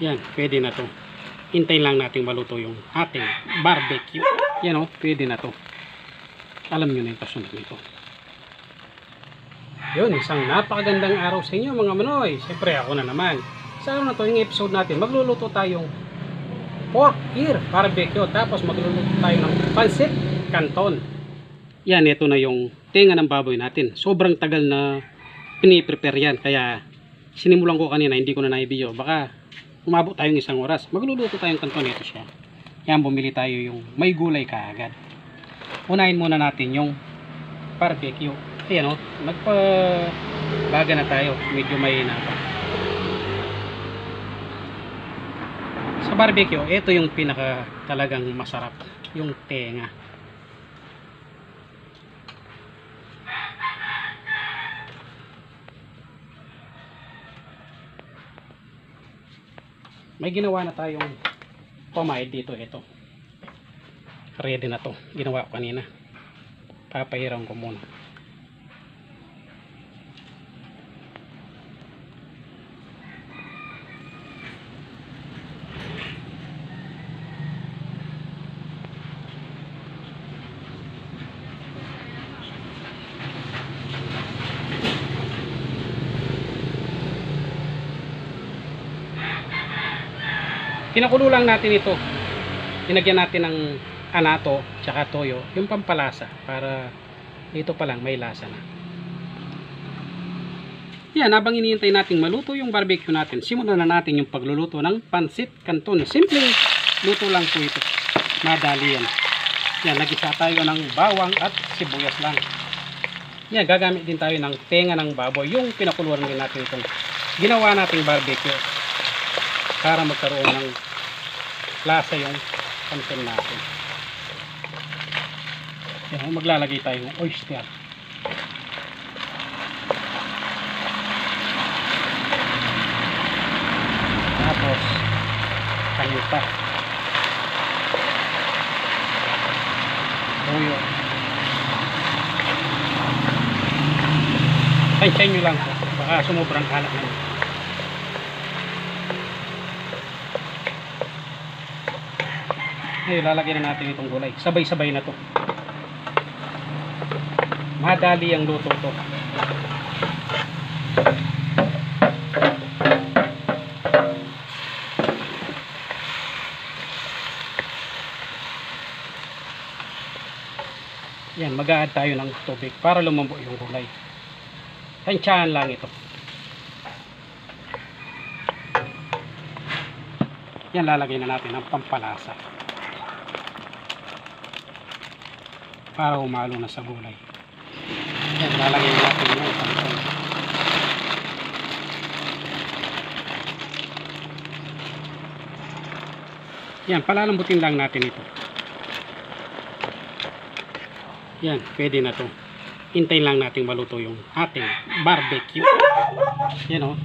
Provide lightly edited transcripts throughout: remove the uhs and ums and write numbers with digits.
Yan, pwede na to. Hintayin lang natin maluto yung ating barbecue. Yan o, pwede na to. Alam nyo na yung kasunod nito. Yun, isang napakagandang araw sa inyo mga manoy. Siyempre ako na naman. Sa araw na to, yung episode natin, magluluto tayong pork ear barbecue. Tapos magluluto tayo ng pancit canton. Yan, ito na yung tenga ng baboy natin. Sobrang tagal na piniprepare yan. Kaya sinimulan ko kanina, hindi ko na na-video. Baka umabot tayong isang oras. Magluluto tayong canton. Ito siya. Yan, bumili tayo yung may gulay kaagad. Unahin muna natin yung barbecue. Ayan o, nagpabaga na tayo. Medyo may pa. Sa barbecue, ito yung pinaka talagang masarap. Yung tenga. May ginawa na tayong pomade dito. Ito. Ready na to. Ginawa ko kanina. Papahiram ko muna. Pinakulo lang natin ito. Pinagyan natin ng anato tsaka toyo, yung pampalasa, para dito pa lang may lasa na. Yan, habang iniintay natin maluto yung barbecue natin, simulan na natin yung pagluluto ng pancit canton. Simpleng luto lang po ito. Madali yan. Yan, nag-isa tayo ng bawang at sibuyas lang. Yan, gagamit din tayo ng tenga ng baboy, yung pinakuluan din natin itong ginawa nating barbecue, para magkaroon ng lasa yung canton natin. Yan, maglalagay tayo ng oyster. Tapos paninta, toyo. Tansyahin nyo lang po, baka sumubrang alat na. Ngayon, lalagyan na natin itong gulay. Sabay-sabay na to. Madali ang luto to. Yan, mag-a-add tayo ng tubig para lumambo yung gulay. Tansyahan lang ito. Yan, lalagyan na natin ng pampalasa para umalo na sa gulay. Yan, lalagay natin yung canton. Yan, palalambutin lang natin ito. Yan, pwede na to. Hintayin lang natin maluto yung ating barbecue. Yan o,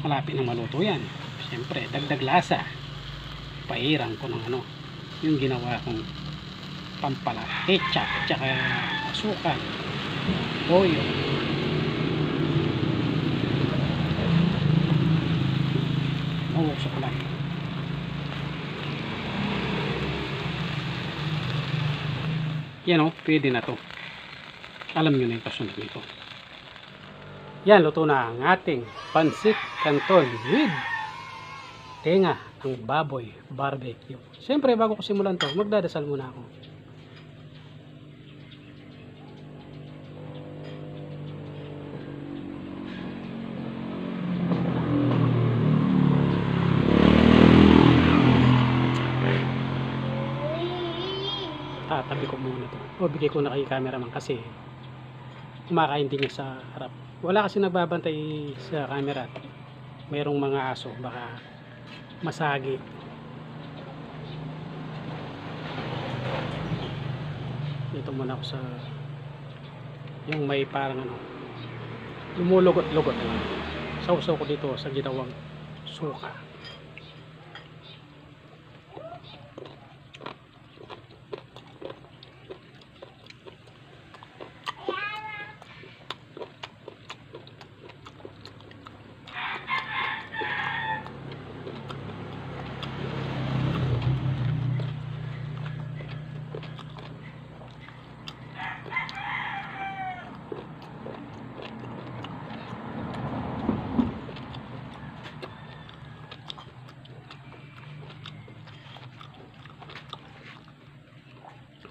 malapit na maluto yan. Siyempre, dagdag lasa. Pahiram ko ng yung ginawa kong pampala, ketchup, tsaka asukal, toyo. Mawusok lang. Yan o, pwede na to. Alam nyo na yung kasunod nito. Yan, luto na ang ating pancit canton with tenga ng baboy barbecue. Siyempre, bago ko simulan to, magdadasal muna ako. Tatabi ko muna to. O, bigay ko na kay cameraman kasi kumakain din niya sa harap. Wala kasi nagbabantay sa camera. Mayroong mga aso, baka masagi. Dito muna ako sa yung may parang lumulugot-lugot lang. Sausaw ko dito sa ginawang suka.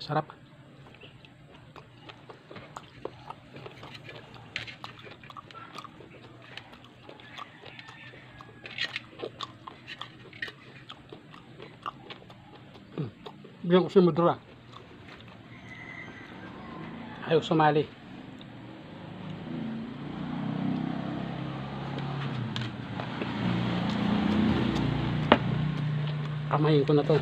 Sarap. Bigyan ko si Mudra. Ayaw sumali. Kamayin ko na to.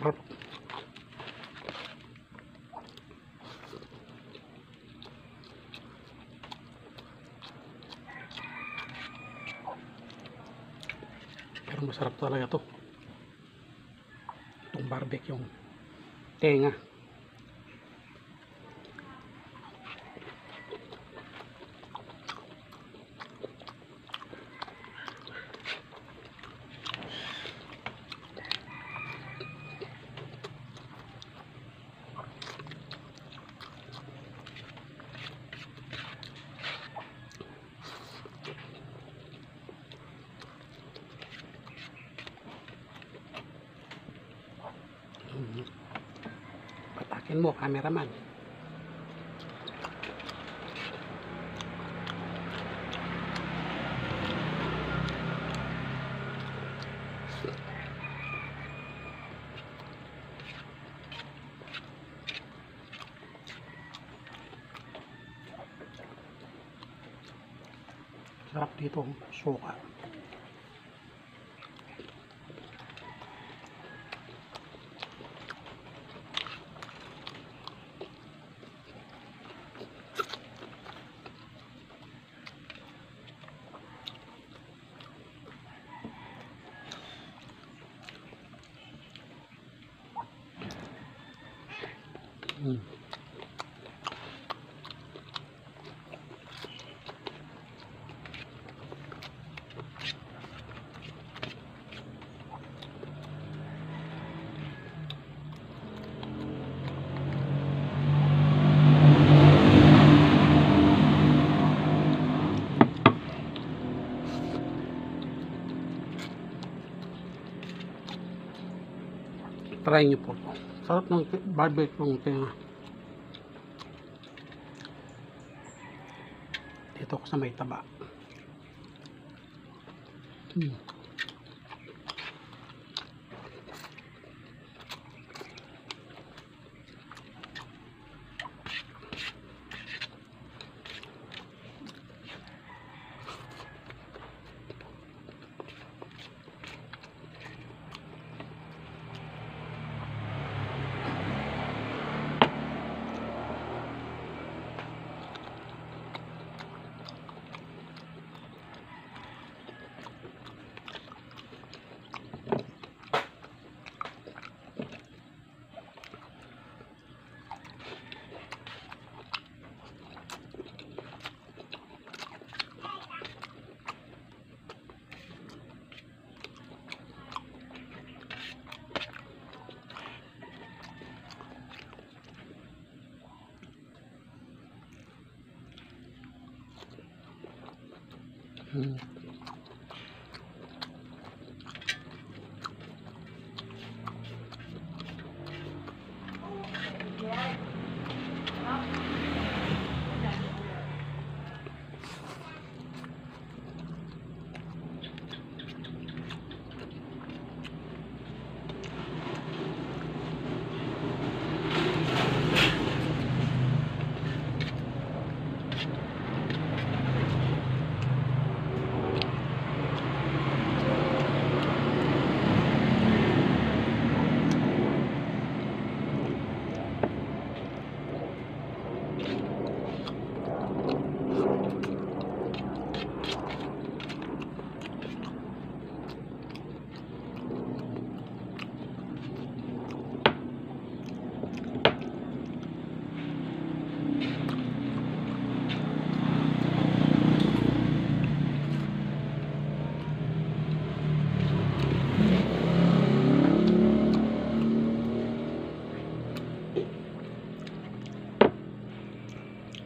Sarap. Pero masarap talaga to. Itong barbecue yung tenga. Patakin mo, cameraman. Sarap dito, suka. Try nyo po. Sarap ng barbecue yung tenga. Dito ko sa may taba.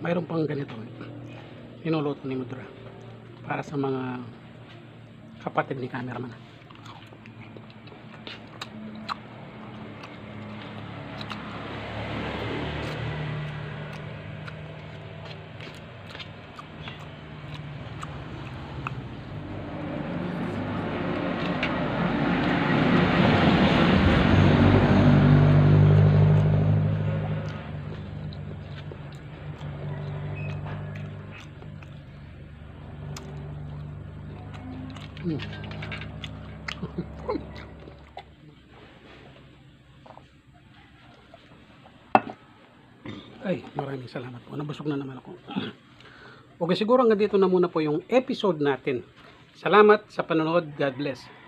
mayroon pang ganito. Inuluto ni Mudra para sa mga kapatid ni cameraman. Ay, maraming salamat po. Nabusog na naman ako. Okay, siguro hanggang dito na muna po yung episode natin. Salamat sa panonood. God bless.